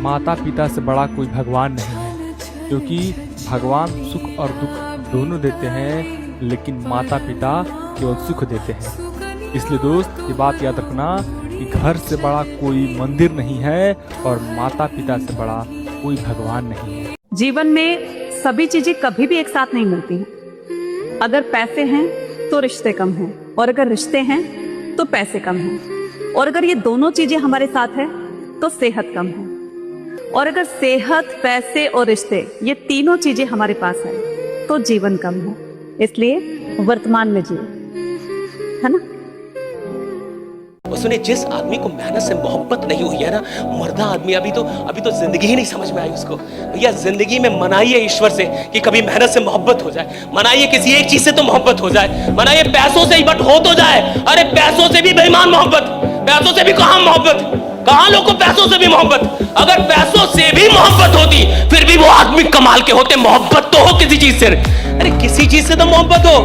माता पिता से बड़ा कोई भगवान नहीं है, क्योंकि भगवान सुख और दुख दोनों देते हैं, लेकिन माता पिता केवल सुख देते हैं। इसलिए दोस्त ये बात याद रखना कि घर से बड़ा कोई मंदिर नहीं है और माता पिता से बड़ा कोई भगवान नहीं है। जीवन में सभी चीजें कभी भी एक साथ नहीं मिलती हैं। अगर पैसे हैं तो रिश्ते कम हैं, और अगर रिश्ते हैं तो पैसे कम हैं, और अगर ये दोनों चीजें हमारे साथ है तो सेहत कम है, और अगर सेहत, पैसे और रिश्ते ये तीनों चीजें हमारे पास है तो जीवन कम है। इसलिए वर्तमान में जिए, है ना। सुनिए, जिस आदमी को मेहनत से मोहब्बत नहीं हुई है ना, मर्दा आदमी अभी तो जिंदगी ही नहीं समझ में आई उसको। भैया जिंदगी में मनाइए ईश्वर से कि कभी मेहनत से मोहब्बत हो जाए, मनाइए किसी एक चीज से तो मोहब्बत हो जाए, मनाइए पैसों से ही बट हो तो जाए। अरे पैसों से भी बेईमान मोहब्बत, पैसों से भी कहां मोहब्बत, कहां लोग को पैसों से भी मोहब्बत। अगर पैसों से भी मोहब्बत होती फिर भी वो आदमी कमाल के होते। मोहब्बत तो हो किसी चीज से, अरे किसी चीज से तो मोहब्बत हो।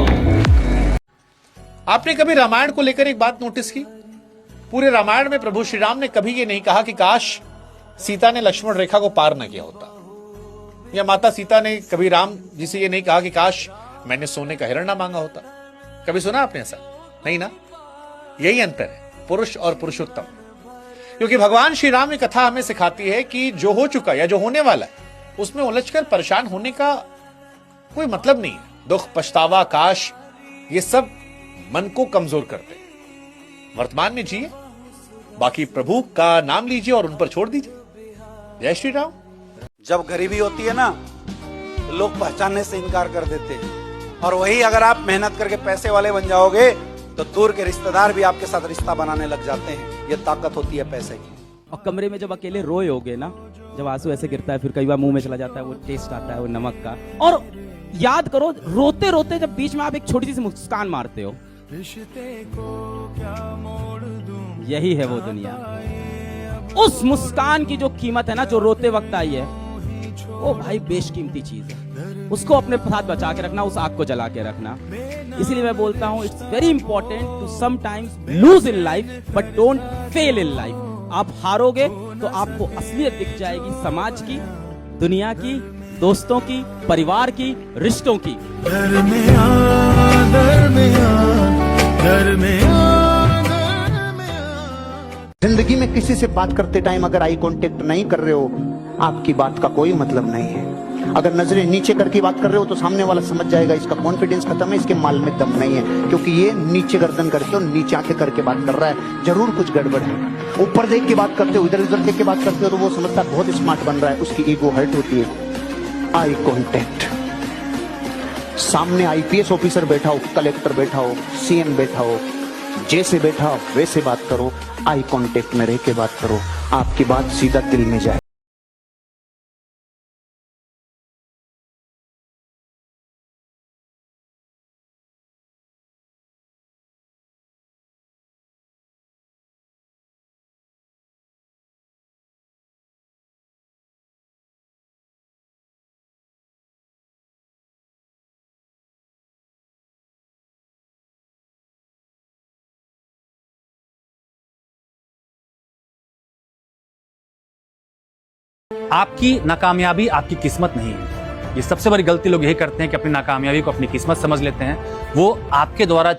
आपने कभी रामायण को लेकर एक बात नोटिस की? पूरे रामायण में प्रभु श्री राम ने कभी ये नहीं कहा कि काश सीता ने लक्ष्मण रेखा को पार न किया होता, या माता सीता ने कभी राम जी से ये नहीं कहा कि काश मैंने सोने का हिरण ना मांगा होता। कभी सुना आपने ऐसा? नहीं ना। यही अंतर है पुरुष और पुरुषोत्तम। क्योंकि भगवान श्री राम की कथा हमें सिखाती है कि जो हो चुका या जो होने वाला है उसमें उलझकर परेशान होने का कोई मतलब नहीं है। दुख, पछतावा, काश, ये सब मन को कमजोर करते हैं। वर्तमान में जिए, बाकी प्रभु का नाम लीजिए और उन पर छोड़ दीजिए। जय श्री राम। जब गरीबी होती है ना तो लोग पहचानने से इनकार कर देते हैं, और वही अगर आप मेहनत करके पैसे वाले बन जाओगे तो दूर के रिश्तेदार भी आपके साथ रिश्ता बनाने लग जाते हैं। ये ताकत होती है पैसे की। और कमरे में जब अकेले रोए होगे ना, जब आंसू ऐसे गिरता है, फिर कई बार मुंह में चला जाता है वो टेस्ट आता है वो नमक का। और याद करो, रोते रोते जब बीच में आप एक छोटी सी मुस्कान मारते हो, यही है वो दुनिया। उस मुस्कान की जो कीमत है ना, जो रोते वक्त आई है, वो भाई बेशकीमती चीज है। उसको अपने साथ बचा के रखना, उस आग को जला के रखना। इसीलिए मैं बोलता हूं, it's very important to sometimes lose in life but don't fail in life. आप हारोगे तो आपको असलियत दिख जाएगी, समाज की, दुनिया की, दोस्तों की, परिवार की, रिश्तों की। घर में आ, घर में आ, घर में आ। जिंदगी में किसी से बात करते टाइम अगर आई कांटेक्ट नहीं कर रहे हो, आपकी बात का कोई मतलब नहीं है। अगर नजरें नीचे करके बात कर रहे हो तो सामने वाला समझ जाएगा इसका कॉन्फिडेंस खत्म है, इसके माल में दम नहीं है, क्योंकि ये नीचे गर्दन करके और नीचे आंखें करके बात कर रहा है, जरूर कुछ गड़बड़ है। ऊपर देख के बात करते हो, इधर उधर देख के बात करते हो तो वो समझता है बहुत स्मार्ट बन रहा है, उसकी ईगो हर्ट होती है। Eye contact. सामने आईपीएस ऑफिसर बैठा हो, कलेक्टर बैठा हो, सीएम बैठा हो, जैसे बैठा हो वैसे बात करो। आई कांटेक्ट में रह के बात करो, आपकी बात सीधा दिल में जाए। आपकी नाकामयाबी आपकी किस्मत नहीं है। ये सबसे बड़ी गलती लोग यही करते हैं कि अपनी नाकामयाबी को अपनी किस्मत समझ लेते हैं। वो आपके द्वारा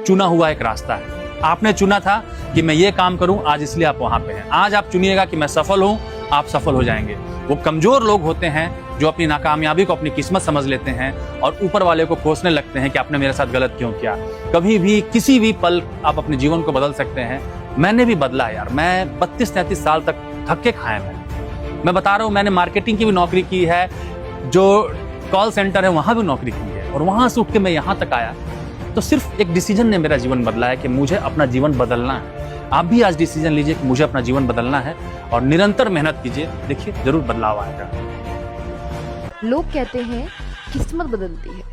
चुना हुआ एक रास्ता है। आपने चुना था कि मैं ये काम करूं, आज इसलिए आप वहां पे हैं। आज आप चुनिएगा कि मैं सफल हूं, आप सफल हो जाएंगे। वो कमजोर लोग होते हैं जो अपनी नाकामयाबी को अपनी किस्मत समझ लेते हैं और ऊपर वाले को कोसने लगते हैं कि आपने मेरे साथ गलत क्यों किया। कभी भी किसी भी पल आप अपने जीवन को बदल सकते हैं। मैंने भी बदला यार। मैं 32-33 साल तक धक्के खाए। मैं बता रहा हूँ, मैंने मार्केटिंग की भी नौकरी की है, जो कॉल सेंटर है वहां भी नौकरी की है, और वहां से उठ के मैं यहाँ तक आया। तो सिर्फ एक डिसीजन ने मेरा जीवन बदला है कि मुझे अपना जीवन बदलना है। आप भी आज डिसीजन लीजिए कि मुझे अपना जीवन बदलना है और निरंतर मेहनत कीजिए, देखिए जरूर बदलाव आएगा। लोग कहते हैं किस्मत बदलती है,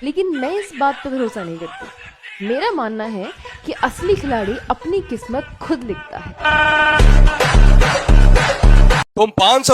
लेकिन मैं इस बात पर भरोसा नहीं करती। मेरा मानना है कि असली खिलाड़ी अपनी किस्मत खुद लिखता है। तुम 500